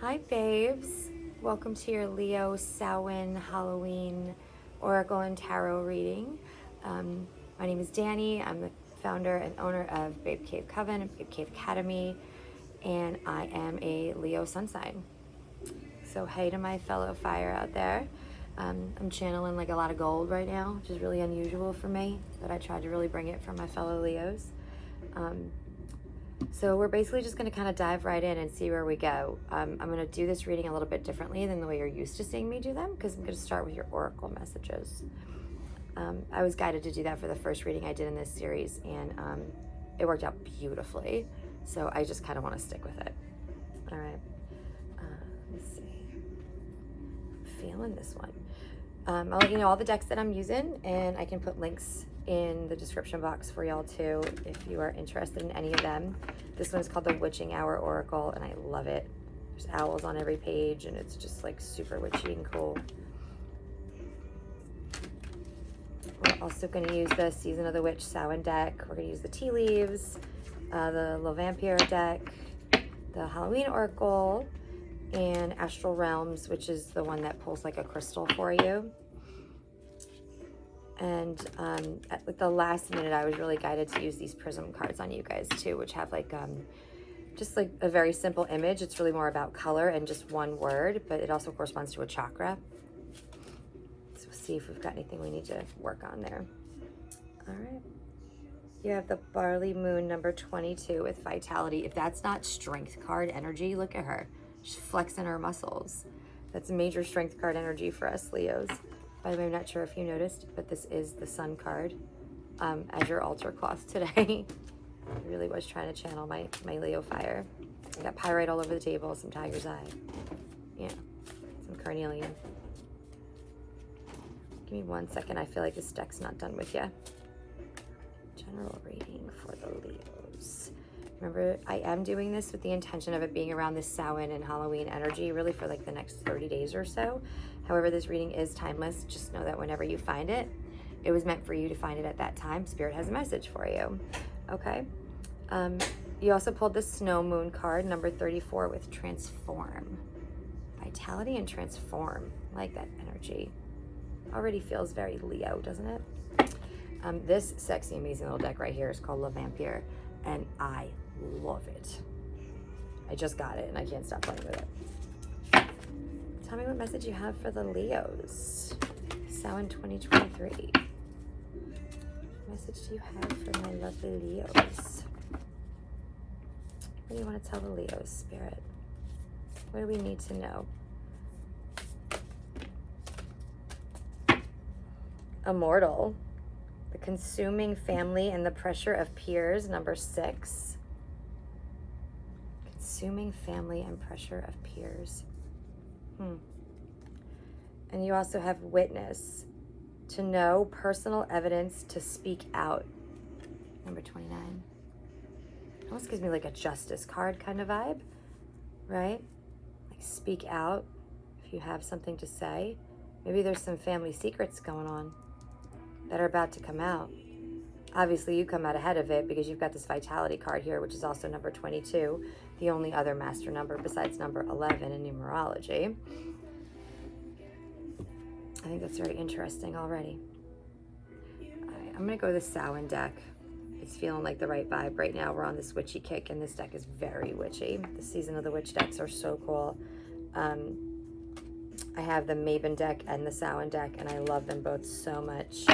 Hi babes, welcome to your Leo Samhain Halloween Oracle and Tarot reading. My name is Dani. I'm the founder and owner of Babe Cave Coven and Babe Cave Academy, and I am a Leo sun sign. So hey to my fellow fire out there. I'm channeling like a lot of gold right now, which is really unusual for me, but I tried to really bring it for my fellow Leos. So we're basically just going to kind of dive right in and see where we go. I'm going to do this reading a little bit differently than the way you're used to seeing me do them, because I'm going to start with your oracle messages. I was guided to do that for the first reading I did in this series, and it worked out beautifully. So I just kind of want to stick with it. All right. Let's see. I'm feeling this one. I'll let you know all the decks that I'm using, and I can put links in the description box for y'all too if you are interested in any of them. This one's called the Witching Hour Oracle, and I love it. There's owls on every page, and it's just like super witchy and cool. We're also going to use the Season of the Witch Samhain deck. We're going to use the Tea Leaves, the Le Vampire deck, the Halloween Oracle, and Astral Realms, which is the one that pulls like a crystal for you. And at the last minute, I was really guided to use these prism cards on you guys too, which have like just like a very simple image. It's really more about color and just one word, but it also corresponds to a chakra. So we'll see if we've got anything we need to work on there. All right. You have the Barley Moon number 22 with Vitality. If that's not strength card energy, look at her. She's flexing her muscles. That's major strength card energy for us Leos. By the way, I'm not sure if you noticed, but this is the Sun card as your altar cloth today. I really was trying to channel my Leo fire. I got pyrite all over the table, some tiger's eye. Yeah, some carnelian. Give me 1 second. I feel like this deck's not done with you. General reading for the Leos. Remember, I am doing this with the intention of it being around this Samhain and Halloween energy, really for like the next 30 days or so. However, this reading is timeless. Just know that whenever you find it, it was meant for you to find it at that time. Spirit has a message for you. Okay. You also pulled the Snow Moon card, number 34, with Transform. Vitality and Transform. I like that energy. Already feels very Leo, doesn't it? This sexy, amazing little deck right here is called Le Vampire, and I love it. I just got it, and I can't stop playing with it. Tell me what message you have for the Leos. Samhain 2023. What message do you have for my lovely Leos? What do you want to tell the Leos, Spirit? What do we need to know? Immortal. The Consuming Family and the Pressure of Peers, number 6. Consuming Family and Pressure of Peers. And you also have Witness. To know, personal evidence, to speak out. Number 29. Almost gives me like a justice card kind of vibe, right? Like speak out if you have something to say. Maybe there's some family secrets going on that are about to come out. Obviously, you come out ahead of it because you've got this Vitality card here, which is also number 22, the only other master number besides number 11 in numerology. I think that's very interesting already. All right, I'm going to go with the Samhain deck. It's feeling like the right vibe right now. We're on this witchy kick, and this deck is very witchy. The Season of the Witch decks are so cool. I have the Maven deck and the Samhain deck, and I love them both so much.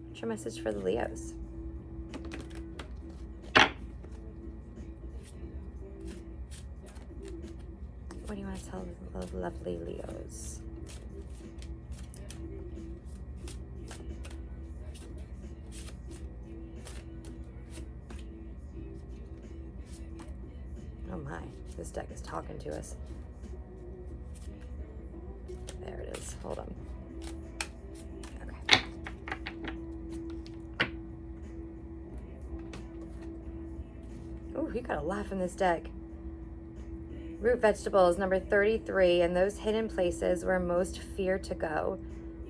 What's your message for the Leos? What do you want to tell the lovely Leos? Oh my, this deck is talking to us. There it is. Hold on. Okay. Oh, you got a lot from this deck. Root vegetables, number 33, and those hidden places where most fear to go.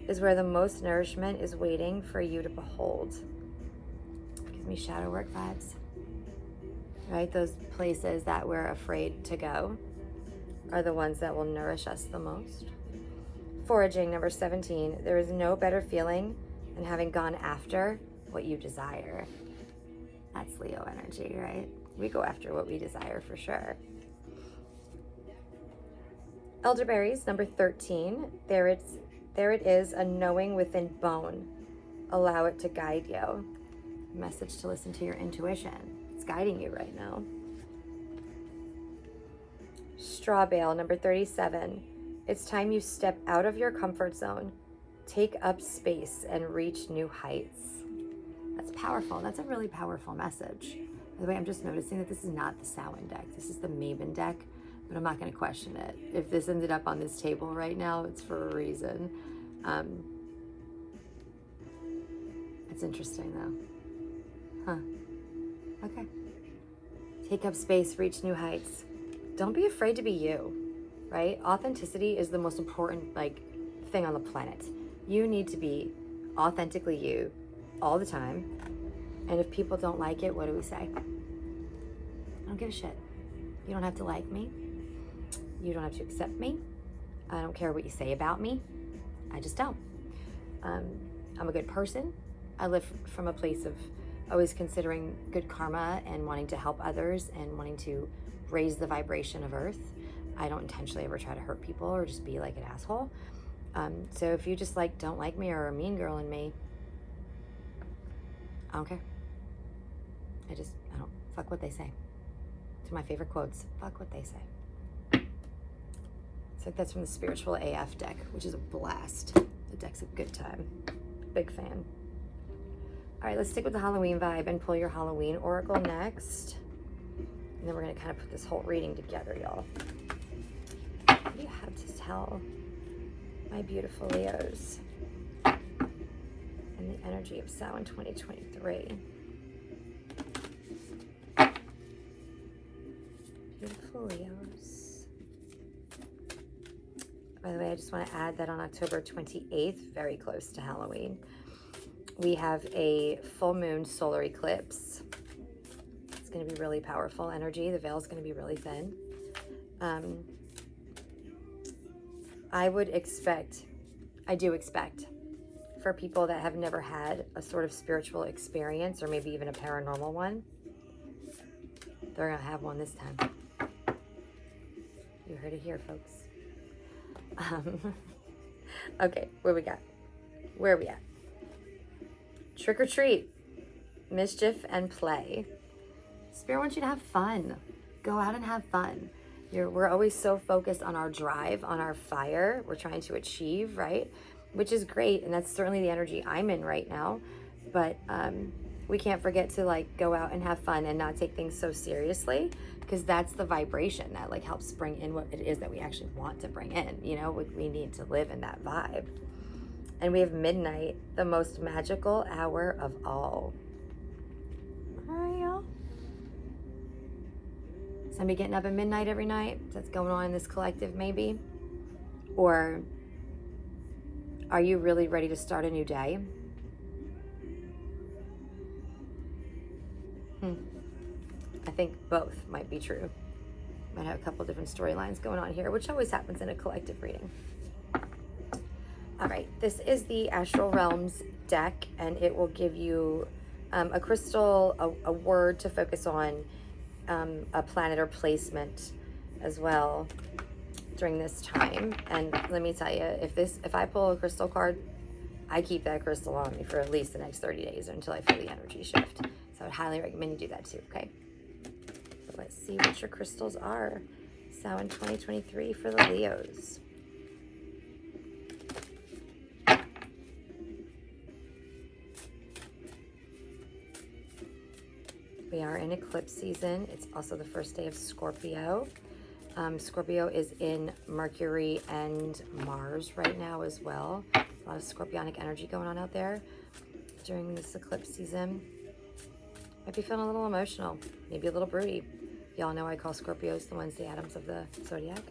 is where the most nourishment is waiting for you to behold. Gives me shadow work vibes, right? Those places that we're afraid to go are the ones that will nourish us the most. Foraging, number 17. There is no better feeling than having gone after what you desire. That's Leo energy, right? We go after what we desire for sure. Elderberries, number 13. There it is, a knowing within bone. Allow it to guide you. Message to listen to your intuition. It's guiding you right now. Straw bale, number 37. It's time you step out of your comfort zone, take up space, and reach new heights. That's powerful. That's a really powerful message. By the way, I'm just noticing that this is not the Samhain deck. This is the Maven deck, but I'm not going to question it. If this ended up on this table right now, it's for a reason. It's interesting though. Huh. Okay. Take up space, reach new heights. Don't be afraid to be you, right? Authenticity is the most important thing on the planet. You need to be authentically you all the time. And if people don't like it, what do we say? I don't give a shit. You don't have to like me. You don't have to accept me. I don't care what you say about me. I just don't. I'm a good person. I live from a place of always considering good karma and wanting to help others and wanting to raise the vibration of Earth. I don't intentionally ever try to hurt people or just be like an asshole. So if you just don't like me or are a mean girl in me, I don't care. I don't fuck what they say. It's my favorite quotes. Fuck what they say. It's like that's from the Spiritual AF deck, which is a blast. The deck's a good time. Big fan. All right, let's stick with the Halloween vibe and pull your Halloween oracle next. And then we're going to kind of put this whole reading together, y'all. What do you have to tell my beautiful Leos and the energy of Samhain 2023? Beautiful Leos. By the way, I just want to add that on October 28th, very close to Halloween, we have a full moon solar eclipse. It's going to be really powerful energy. The veil is going to be really thin. I do expect for people that have never had a sort of spiritual experience or maybe even a paranormal one, they're going to have one this time. You heard it here, folks. Okay, where are we at? Trick or treat, mischief and play. Spirit wants you to have fun. Go out and have fun. We're always so focused on our drive, on our fire. We're trying to achieve, right? Which is great, and that's certainly the energy I'm in right now. But we can't forget to go out and have fun and not take things so seriously, because that's the vibration that helps bring in what it is that we actually want to bring in. We need to live in that vibe. And we have midnight, the most magical hour of all. All right, y'all. Somebody getting up at midnight every night? That's going on in this collective, maybe? Or are you really ready to start a new day? I think both might be true. Might have a couple different storylines going on here, which always happens in a collective reading. All right, this is the Astral Realms deck, and it will give you a crystal, a word to focus on, a planet or placement as well during this time. And let me tell you, if I pull a crystal card, I keep that crystal on me for at least the next 30 days until I feel the energy shift. So I would highly recommend you do that too, okay? So let's see what your crystals are. Samhain 2023 for the Leos. We are in eclipse season. It's also the first day of Scorpio. Scorpio is in Mercury and Mars right now as well. A lot of scorpionic energy going on out there during this eclipse season. Might be feeling a little emotional, maybe a little broody. Y'all know I call Scorpios the Wednesday Adams of the zodiac.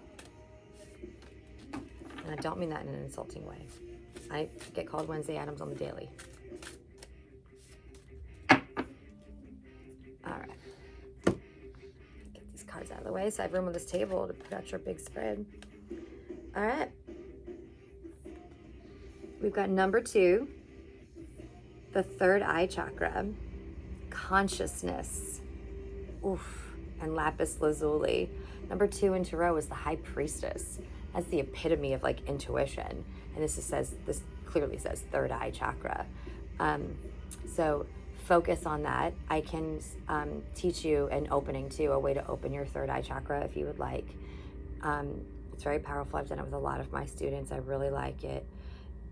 And I don't mean that in an insulting way. I get called Wednesday Addams on the daily. All right. Get these cards out of the way so I have room on this table to put out your big spread. All right. We've got number 2, the third eye chakra, consciousness. Oof. And lapis lazuli. Number 2 in tarot is the high priestess. That's the epitome of like intuition. And this clearly says third eye chakra. So focus on that. I can teach you an opening too, a way to open your third eye chakra if you would like. It's very powerful. I've done it with a lot of my students. I really like it.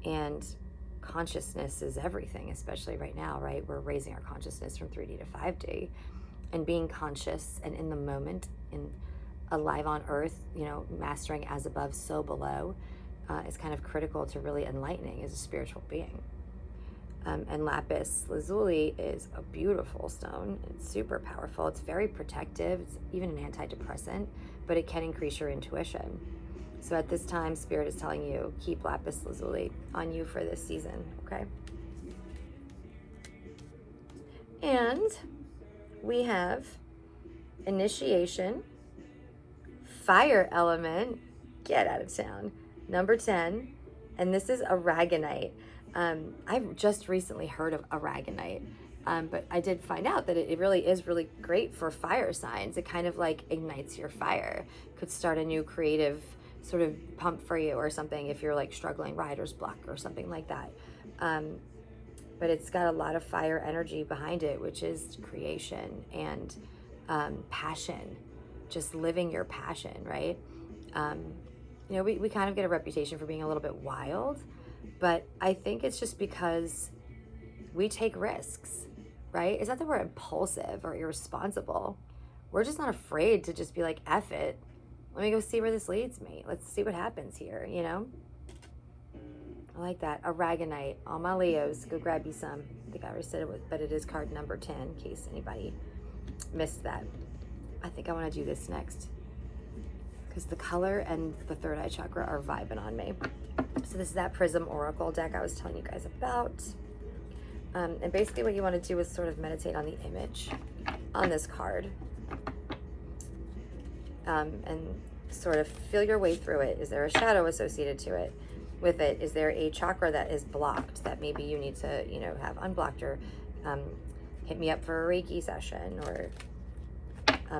And consciousness is everything, especially right now, right? We're raising our consciousness from 3D to 5D. And being conscious and in the moment, alive on earth, you know, mastering as above, so below, is kind of critical to really enlightening as a spiritual being. And lapis lazuli is a beautiful stone. It's super powerful. It's very protective. It's even an antidepressant, but it can increase your intuition. So at this time, Spirit is telling you, keep lapis lazuli on you for this season, okay? And we have initiation, fire element, get out of town, number 10, and this is aragonite. I've just recently heard of aragonite, but I did find out that it really is really great for fire signs. It kind of like ignites your fire, could start a new creative sort of pump for you or something if you're like struggling writer's block or something like that. But it's got a lot of fire energy behind it, which is creation and passion, just living your passion, right? You know, we kind of get a reputation for being a little bit wild, but I think it's just because we take risks, right? It's not that we're impulsive or irresponsible. We're just not afraid to just be like, F it. Let me go see where this leads me. Let's see what happens here, you know? I like that. Aragonite. All my Leos, go grab you some. I think I already said it, but it is card number 10 in case anybody missed that. I think I want to do this next because the color and the third eye chakra are vibing on me. So this is that Prism Oracle deck I was telling you guys about. And basically what you want to do is sort of meditate on the image on this card. And sort of feel your way through it. Is there a shadow associated to it? With it, is there a chakra that is blocked that maybe you need to, you know, have unblocked, or hit me up for a Reiki session, or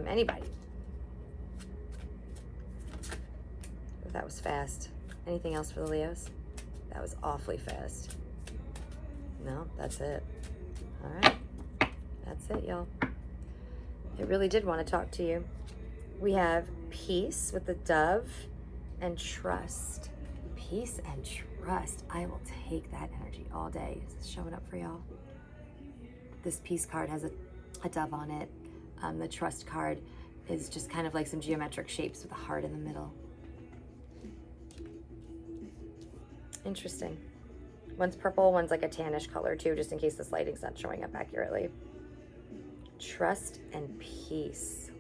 anybody. That was fast. Anything else for the Leos? That was awfully fast. No, that's it. All right. That's it, y'all. I really did want to talk to you. We have peace with the dove and trust. Peace and trust. I will take that energy all day. Is this showing up for y'all? This peace card has a dove on it. The trust card is just kind of like some geometric shapes with a heart in the middle. Interesting. One's purple, one's like a tannish color too, just in case this lighting's not showing up accurately. Trust and peace.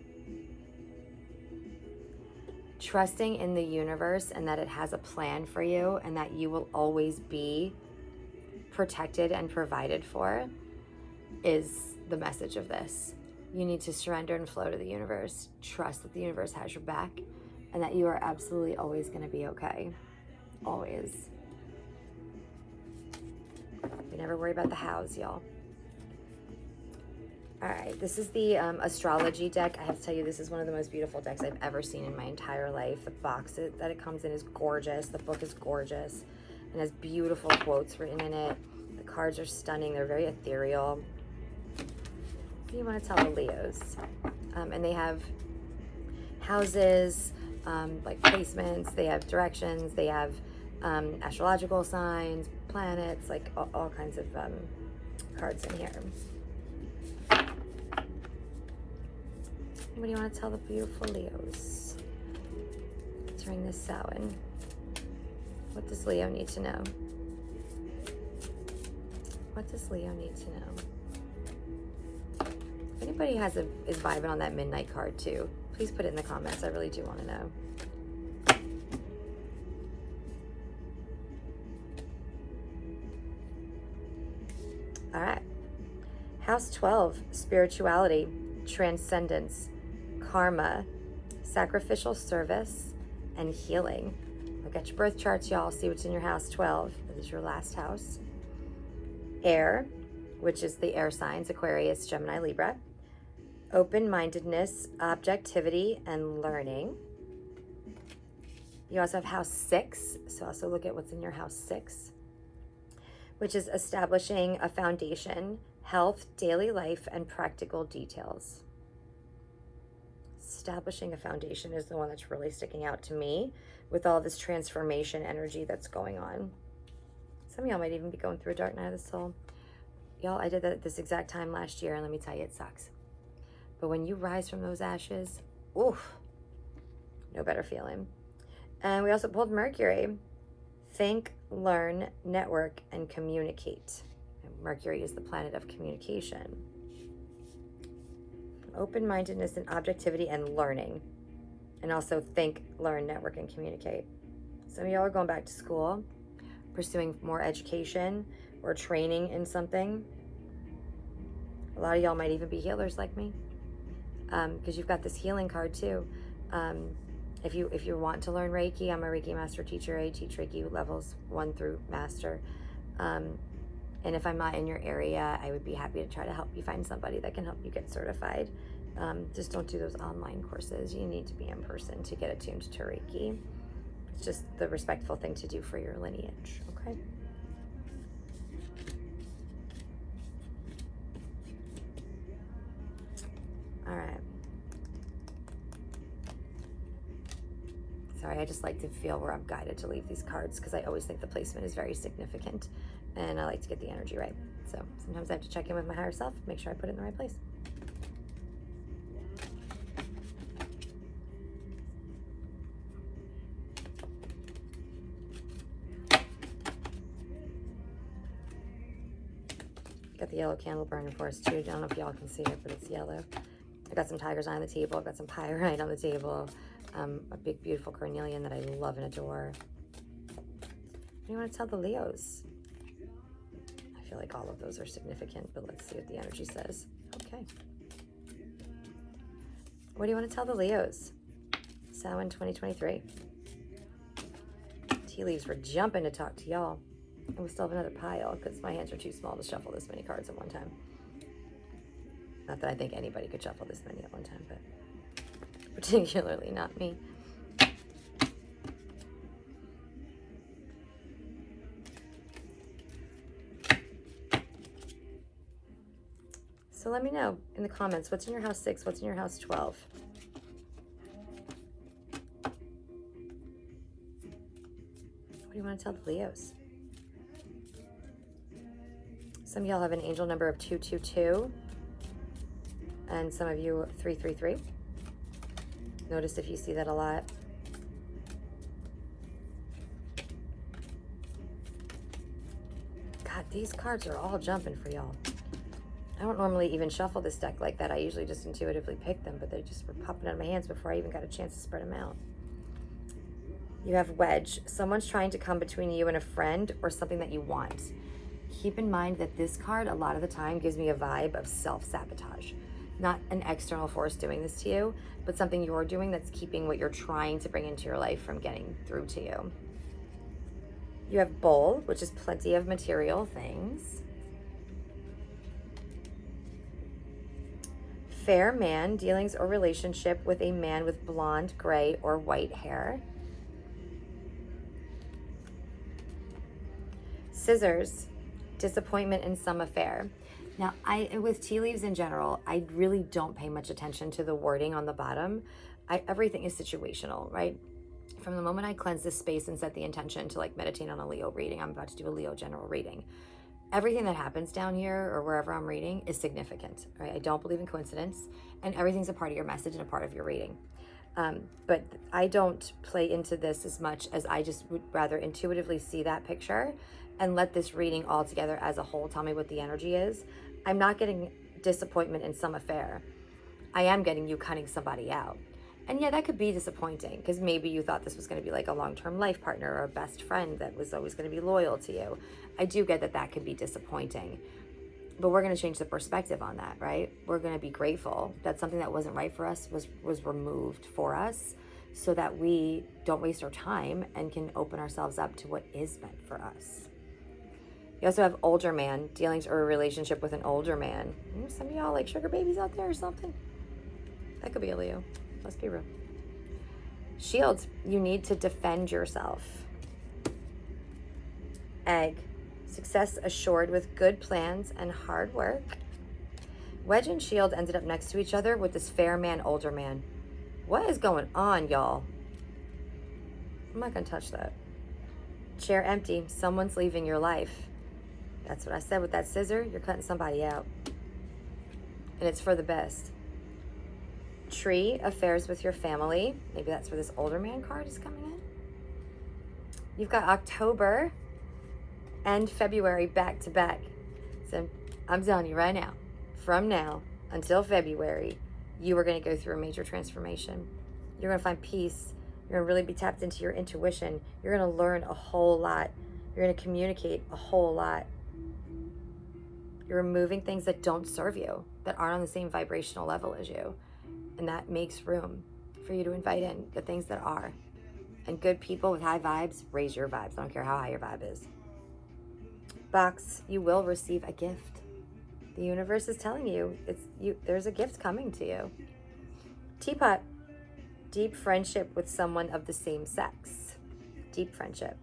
Trusting in the universe and that it has a plan for you and that you will always be protected and provided for is the message of this. You need to surrender and flow to the universe. Trust that the universe has your back and that you are absolutely always going to be okay. Always. We never worry about the hows, y'all. All right, this is the astrology deck. I have to tell you, this is one of the most beautiful decks I've ever seen in my entire life. The box that it comes in is gorgeous. The book is gorgeous and has beautiful quotes written in it. The cards are stunning. They're very ethereal. What do you want to tell the Leos? And they have houses, like placements. They have directions. They have astrological signs, planets, like all kinds of cards in here. What do you want to tell the beautiful Leos during this Samhain? What does Leo need to know? What does Leo need to know? If anybody is vibing on that midnight card too, please put it in the comments. I really do want to know. All right. House 12, spirituality, transcendence, karma, sacrificial service, and healing. Look at your birth charts, y'all. See what's in your house 12. This is your last house. Air, which is the air signs, Aquarius, Gemini, Libra. Open-mindedness, objectivity, and learning. You also have house 6, so also look at what's in your house 6, which is establishing a foundation, health, daily life, and practical details. Establishing a foundation is the one that's really sticking out to me with all this transformation energy that's going on. Some of y'all might even be going through a dark night of the soul. Y'all, I did that at this exact time last year, and let me tell you, it sucks. But when you rise from those ashes, oof, no better feeling. And we also pulled Mercury. Think, learn, network, and communicate. And Mercury is the planet of communication. Open-mindedness and objectivity and learning. And also think, learn, network, and communicate. Some of y'all are going back to school, pursuing more education or training in something. A lot of y'all might even be healers like me, because you've got this healing card too. If you want to learn Reiki, I'm a Reiki master teacher. I teach Reiki levels 1 through master. And if I'm not in your area, I would be happy to try to help you find somebody that can help you get certified. Just don't do those online courses. You need to be in person to get attuned to Reiki. It's just the respectful thing to do for your lineage, okay? All right. Sorry, I just like to feel where I'm guided to leave these cards because I always think the placement is very significant and I like to get the energy right. So sometimes I have to check in with my higher self, make sure I put it in the right place. Got the yellow candle burning for us too. I don't know if y'all can see it, but it's yellow. I got some tiger's eye on the table. I've got some pyrite on the table. A big, beautiful carnelian that I love and adore. What do you want to tell the Leos? I feel like all of those are significant, but let's see what the energy says. Okay. What do you want to tell the Leos? Samhain 2023. Tea leaves were jumping to talk to y'all. And we still have another pile because my hands are too small to shuffle this many cards at one time. Not that I think anybody could shuffle this many at one time, but particularly not me. So let me know in the comments, what's in your house 6, what's in your house 12? What do you want to tell the Leos? Some of y'all have an angel number of 222, and some of you 333. Notice if you see that a lot. God, these cards are all jumping for y'all. I don't normally even shuffle this deck like that. I usually just intuitively pick them, but they just were popping out of my hands before I even got a chance to spread them out. You have wedge. Someone's trying to come between you and a friend or something that you want. Keep in mind that this card a lot of the time gives me a vibe of self-sabotage. Not an external force doing this to you, but something you're doing that's keeping what you're trying to bring into your life from getting through to you. You have bowl, which is plenty of material things. Fair man, dealings or relationship with a man with blonde, gray, or white hair. Scissors, disappointment in some affair. Now, with tea leaves in general, I really don't pay much attention to the wording on the bottom. Everything is situational, right? From the moment I cleanse this space and set the intention to like meditate on a Leo reading, I'm about to do a Leo general reading. Everything that happens down here or wherever I'm reading is significant, right? I don't believe in coincidence, and everything's a part of your message and a part of your reading. But I don't play into this as much as I just would rather intuitively see that picture and let this reading all together as a whole tell me what the energy is. I'm not getting disappointment in some affair. I am getting you cutting somebody out. And yeah, that could be disappointing because maybe you thought this was going to be like a long-term life partner or a best friend that was always going to be loyal to you. I do get that that could be disappointing. But we're going to change the perspective on that, right? We're going to be grateful that something that wasn't right for us was removed for us, so that we don't waste our time and can open ourselves up to what is meant for us. You also have older man, dealings or a relationship with an older man. Some of y'all like sugar babies out there or something. That could be a Leo. Let's be real. Shield, you need to defend yourself. Egg, success assured with good plans and hard work. Wedge and Shield ended up next to each other with this fair man, older man. What is going on, y'all? I'm not going to touch that. Chair empty. Someone's leaving your life. That's what I said with that scissor. You're cutting somebody out. And it's for the best. Tree, affairs with your family. Maybe that's where this older man card is coming in. You've got October and February back to back. So I'm telling you right now, from now until February, you are going to go through a major transformation. You're going to find peace. You're going to really be tapped into your intuition. You're going to learn a whole lot. You're going to communicate a whole lot. You're removing things that don't serve you, that aren't on the same vibrational level as you. And that makes room for you to invite in the things that are. And good people with high vibes, raise your vibes. I don't care how high your vibe is. Box, you will receive a gift. The universe is telling you, there's a gift coming to you. Teapot, deep friendship with someone of the same sex. Deep friendship.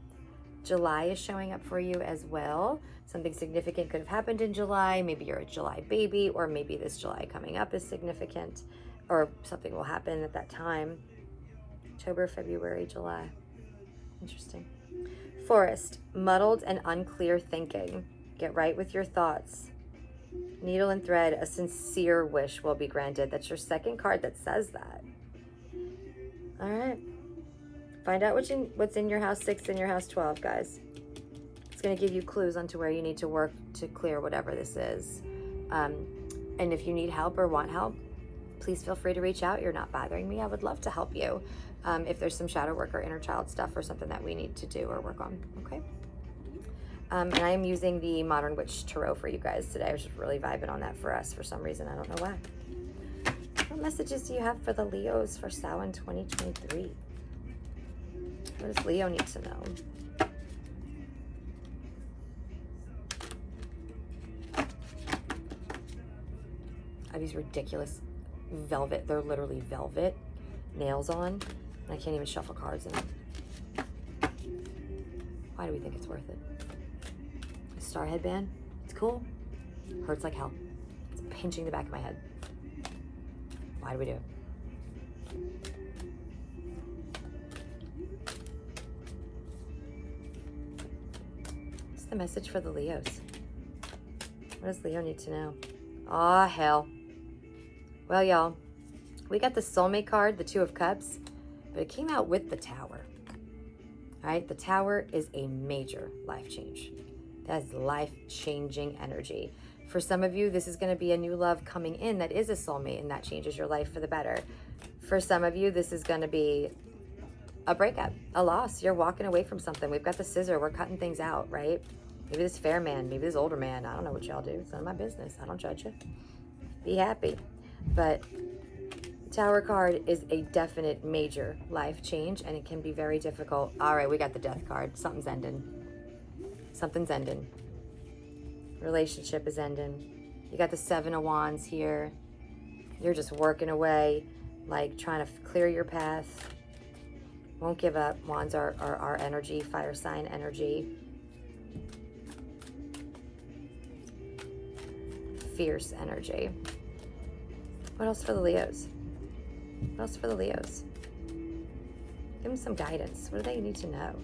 July is showing up for you as well. Something significant could have happened in July. Maybe you're a July baby, or maybe this July coming up is significant, or something will happen at that time. October, February, July. Interesting. Forest, muddled and unclear thinking. Get right with your thoughts. Needle and thread, a sincere wish will be granted. That's your second card that says that. All right. Find out what's in your house 6 and your house 12, guys. It's going to give you clues onto where you need to work to clear whatever this is. And if you need help or want help, please feel free to reach out. You're not bothering me. I would love to help you. If there's some shadow work or inner child stuff or something that we need to do or work on, okay? And I am using the Modern Witch Tarot for you guys today. I was just really vibing on that for us for some reason. I don't know why. What messages do you have for the Leos for Samhain 2023? What does Leo need to know? I have these ridiculous velvet, they're literally velvet nails on, and I can't even shuffle cards in them. Why do we think it's worth it? A star headband, it's cool. Hurts like hell. It's pinching the back of my head. Why do we do it? What's the message for the Leos? What does Leo need to know? Aw, hell. Well, y'all, we got the soulmate card, the 2 of Cups, but it came out with the Tower. All right, the Tower is a major life change. That is life-changing energy. For some of you, this is going to be a new love coming in that is a soulmate, and that changes your life for the better. For some of you, this is going to be a breakup, a loss. You're walking away from something. We've got the scissor. We're cutting things out, right? Maybe this fair man, maybe this older man. I don't know what y'all do. It's none of my business. I don't judge you. Be happy. But Tower card is a definite major life change, and it can be very difficult. All right, we got the Death card. Something's ending. Something's ending. Relationship is ending. You got the 7 of Wands here. You're just working away, like trying to clear your path. Won't give up. Wands are our energy, fire sign energy. Fierce energy. What else for the Leos? What else for the Leos? Give them some guidance. What do they need to know?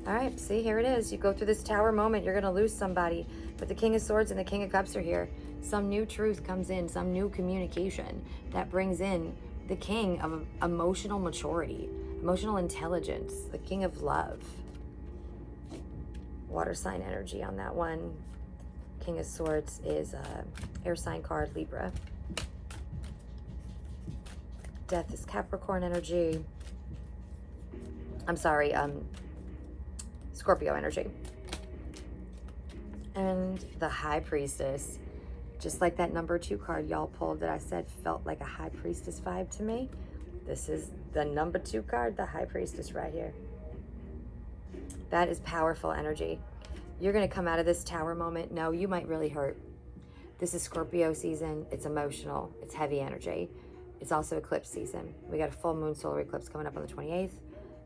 All right, see, here it is. You go through this Tower moment, you're going to lose somebody. But the King of Swords and the King of Cups are here. Some new truth comes in, some new communication that brings in the King of emotional maturity, emotional intelligence, the King of Love. Water sign energy on that one. King of Swords is air sign card, Libra. Death is Capricorn energy. I'm sorry, Scorpio energy. And the High Priestess, just like that number 2 card y'all pulled that I said felt like a High Priestess vibe to me. This is the number 2 card, the High Priestess right here. That is powerful energy. You're going to come out of this Tower moment. No, you might really hurt. This is Scorpio season. It's emotional. It's heavy energy. It's also eclipse season. We got a full moon solar eclipse coming up on the 28th.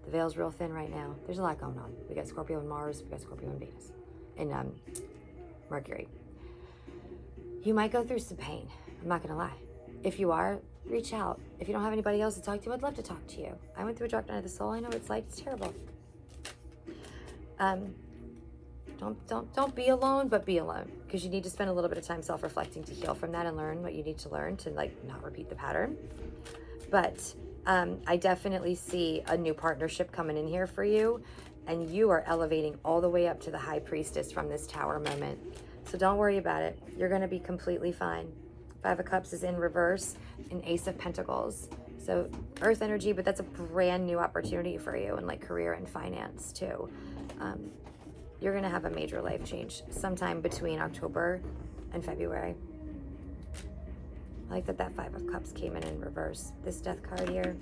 The veil's real thin right now. There's a lot going on. We got Scorpio and Mars. We got Scorpio and Venus. And Mercury. You might go through some pain. I'm not going to lie. If you are, reach out. If you don't have anybody else to talk to, I'd love to talk to you. I went through a dark night of the soul. I know what it's like. It's terrible. Don't be alone, but be alone, because you need to spend a little bit of time self-reflecting to heal from that and learn what you need to learn to like not repeat the pattern. But I definitely see a new partnership coming in here for you, and you are elevating all the way up to the High Priestess from this Tower moment. So don't worry about it. You're going to be completely fine. 5 of Cups is in reverse, and Ace of Pentacles. So Earth energy, but that's a brand new opportunity for you in like career and finance too. You're going to have a major life change sometime between October and February. I like that 5 of Cups came in reverse. This Death card here.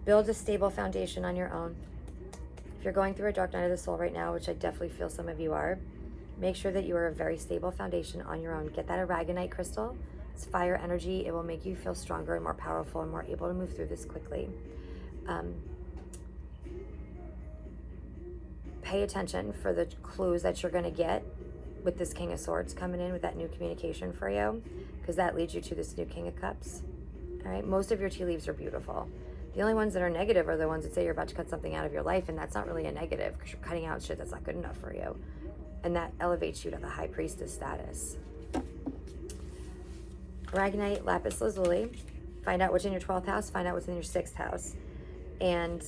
Build a stable foundation on your own. If you're going through a dark night of the soul right now, which I definitely feel some of you are, make sure that you are a very stable foundation on your own. Get that aragonite crystal. It's fire energy. It will make you feel stronger and more powerful and more able to move through this quickly. Pay attention for the clues that you're going to get with this King of Swords coming in with that new communication for you, because that leads you to this new King of Cups. All right, most of your tea leaves are beautiful. The only ones that are negative are the ones that say you're about to cut something out of your life, and that's not really a negative because you're cutting out shit that's not good enough for you. And that elevates you to the High Priestess status. Aragonite, lapis lazuli. Find out what's in your 12th house. Find out what's in your 6th house. And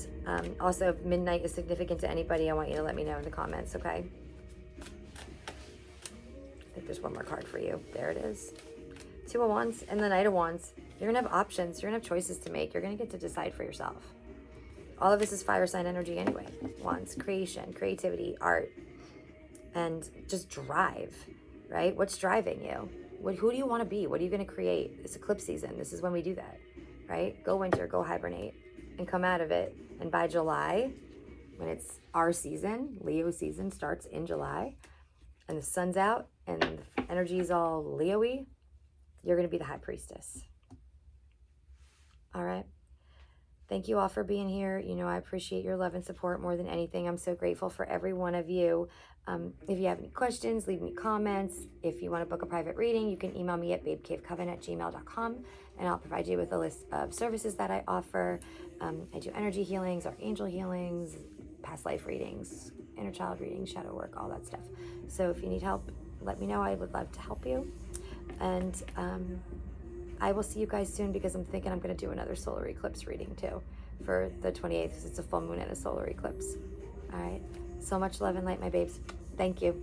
also, if midnight is significant to anybody, I want you to let me know in the comments, okay? I think there's one more card for you. There it is. 2 of Wands and the Knight of Wands. You're going to have options. You're going to have choices to make. You're going to get to decide for yourself. All of this is fire sign energy anyway. Wands, creation, creativity, art, and just drive, right? What's driving you? Who do you want to be? What are you going to create? It's eclipse season. This is when we do that, right? Go winter, go hibernate, and come out of it. And by July, when it's our season, Leo season starts in July, and the sun's out and the energy is all Leo-y, you're going to be the High Priestess. All right. Thank you all for being here. You know, I appreciate your love and support more than anything. I'm so grateful for every one of you. If you have any questions, leave me comments. If you want to book a private reading, you can email me at babecavecoven@gmail.com, and I'll provide you with a list of services that I offer. I do energy healings, archangel healings, past life readings, inner child readings, shadow work, all that stuff. So if you need help, let me know. I would love to help you. And I will see you guys soon, because I'm thinking I'm going to do another solar eclipse reading too for the 28th, because it's a full moon and a solar eclipse. All right. So much love and light, my babes. Thank you.